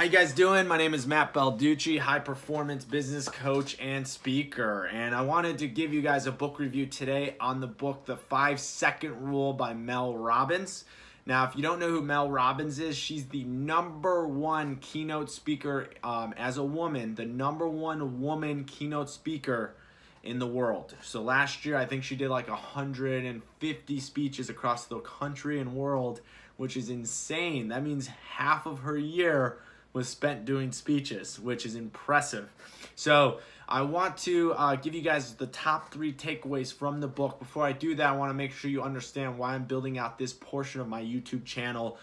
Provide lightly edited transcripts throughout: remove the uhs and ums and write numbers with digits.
How you guys doing? My name is Matt Balducci, high performance business coach and speaker. And I wanted to give you guys a book review today on the book, The 5-Second Rule by Mel Robbins. Now, if you don't know who Mel Robbins is, she's the #1 keynote speaker as a woman, the #1 woman keynote speaker in the world. So last year, I think she did like 150 speeches across the country and world, which is insane. That means half of her year was spent doing speeches, which is impressive. So I want to give you guys the top 3 takeaways from the book. Before I do that, I want to make sure you understand why I'm building out this portion of my YouTube channel.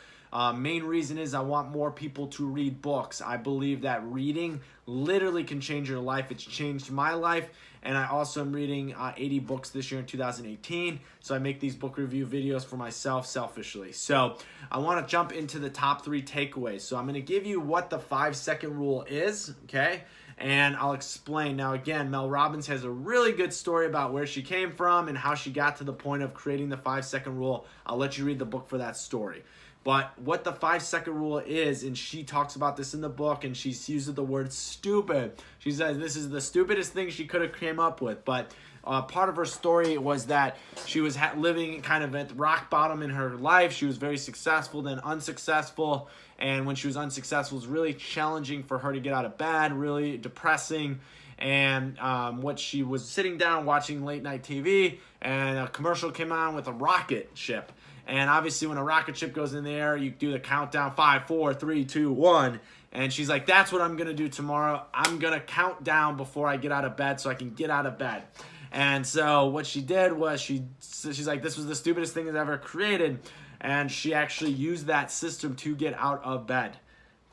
Main reason is I want more people to read books. I believe that reading literally can change your life. It's changed my life, and I also am reading 80 books this year in 2018, so I make these book review videos for myself selfishly. So I want to jump into the top 3 takeaways. So I'm going to give you what the 5-second rule is, okay? And I'll explain. Now again, Mel Robbins has a really good story about where she came from and how she got to the point of creating the 5-second rule. I'll let you read the book for that story. But what the 5-second rule is, and she talks about this in the book, and she uses the word stupid. She says this is the stupidest thing she could have came up with. But part of her story was that she was living kind of at rock bottom in her life. She was very successful, then unsuccessful. And when she was unsuccessful, it was really challenging for her to get out of bed, really depressing. And what she was sitting down watching late night TV, and a commercial came on with a rocket ship. And obviously when a rocket ship goes in the air, you do the countdown, 5, 4, 3, 2, 1. And she's like, that's what I'm going to do tomorrow. I'm going to count down before I get out of bed so I can get out of bed. And so what she did was she's like, this was the stupidest thing I've ever created. And she actually used that system to get out of bed.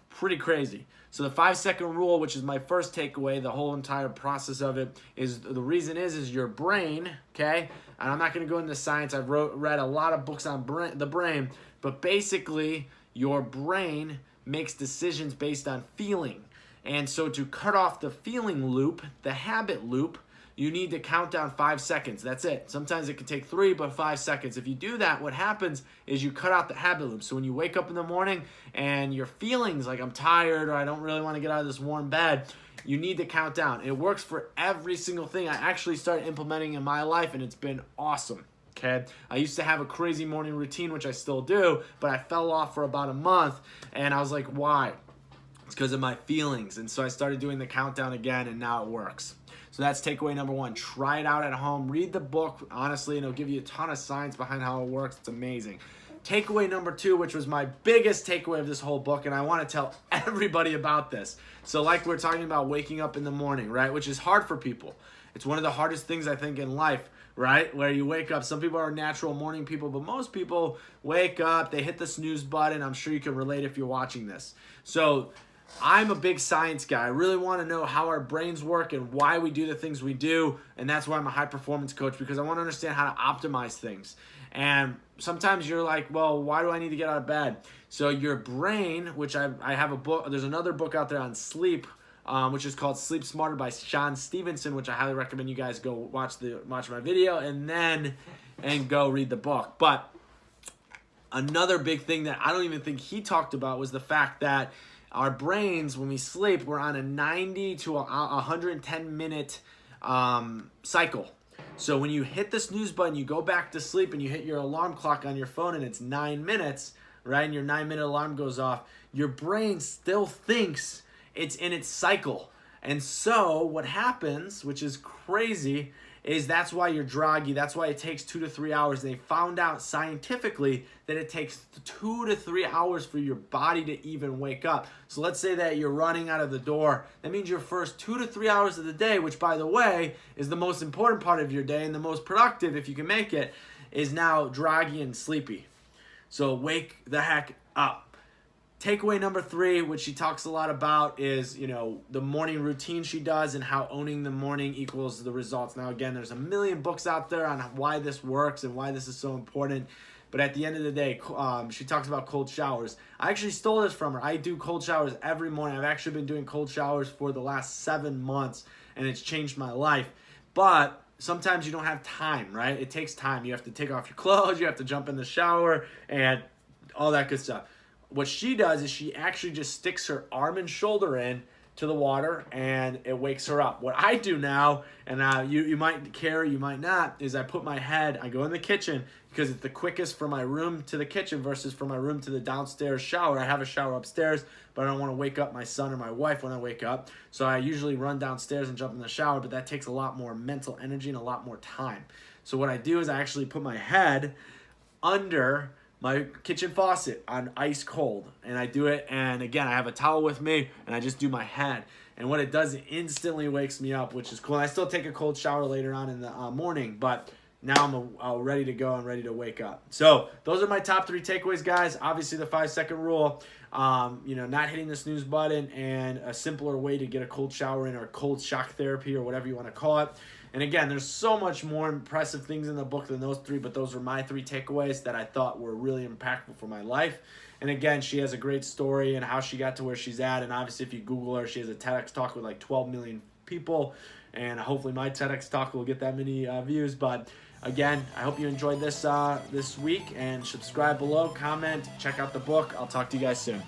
Pretty crazy. So the 5-second rule, which is my first takeaway, the whole entire process of it, is the reason is your brain, okay? And I'm not going to go into science. I've read a lot of books on the brain, but basically your brain makes decisions based on feeling. And so to cut off the feeling loop, the habit loop, you need to count down 5 seconds. That's it. Sometimes it can take 3, but 5 seconds. If you do that, what happens is you cut out the habit loop. So when you wake up in the morning and your feelings like I'm tired or I don't really want to get out of this warm bed, you need to count down. It works for every single thing I actually started implementing in my life, and it's been awesome. Okay, I used to have a crazy morning routine, which I still do, but I fell off for about a month, and I was like, why? It's because of my feelings. And so I started doing the countdown again, and now it works. So that's takeaway number 1. Try it out at home. Read the book, honestly, and it'll give you a ton of science behind how it works. It's amazing. Takeaway number 2, which was my biggest takeaway of this whole book, and I want to tell everybody about this. So like we're talking about waking up in the morning, right, which is hard for people. It's one of the hardest things, I think, in life, right, where you wake up. Some people are natural morning people, but most people wake up, they hit the snooze button. I'm sure you can relate if you're watching this. So I'm a big science guy. I really want to know how our brains work and why we do the things we do, and that's why I'm a high-performance coach, because I want to understand how to optimize things. And sometimes you're like, well, why do I need to get out of bed? So your brain, which I have a book, there's another book out there on sleep, which is called Sleep Smarter by Sean Stevenson, which I highly recommend you guys go watch my video and go read the book. But another big thing that I don't even think he talked about was the fact that our brains, when we sleep, we're on a 90 to 110 minute cycle. So when you hit the snooze button, you go back to sleep and you hit your alarm clock on your phone and it's 9 minutes, right? And your 9-minute alarm goes off. Your brain still thinks it's in its cycle. And so what happens, which is crazy, is that's why you're groggy. That's why it takes 2 to 3 hours. They found out scientifically that it takes 2 to 3 hours for your body to even wake up. So let's say that you're running out of the door. That means your first 2 to 3 hours of the day, which by the way is the most important part of your day and the most productive if you can make it, is now groggy and sleepy. So wake the heck up. Takeaway number 3, which she talks a lot about, is the morning routine she does and how owning the morning equals the results. Now again, there's a million books out there on why this works and why this is so important. But at the end of the day, she talks about cold showers. I actually stole this from her. I do cold showers every morning. I've actually been doing cold showers for the last 7 months, and it's changed my life. But sometimes you don't have time, right? It takes time. You have to take off your clothes. You have to jump in the shower and all that good stuff. what she does is she actually just sticks her arm and shoulder in to the water, and it wakes her up. What I do now, and you might care, you might not, is I put my head, I go in the kitchen, because it's the quickest from my room to the kitchen versus from my room to the downstairs shower. I have a shower upstairs, but I don't want to wake up my son or my wife when I wake up. So I usually run downstairs and jump in the shower, but that takes a lot more mental energy and a lot more time. So what I do is I actually put my head under my kitchen faucet on ice cold, and I do it, and again I have a towel with me, and I just do my head, and what it does, it instantly wakes me up, which is cool. And I still take a cold shower later on in the morning, but now I'm ready to go and ready to wake up. So those are my top 3 takeaways, guys. Obviously the 5-second rule, not hitting the snooze button, and a simpler way to get a cold shower in, or cold shock therapy, or whatever you want to call it. And again, there's so much more impressive things in the book than those 3, but those were my 3 takeaways that I thought were really impactful for my life. And again, she has a great story and how she got to where she's at. And obviously, if you Google her, she has a TEDx talk with like 12 million people. And hopefully my TEDx talk will get that many views. But again, I hope you enjoyed this week, and subscribe below, comment, check out the book. I'll talk to you guys soon.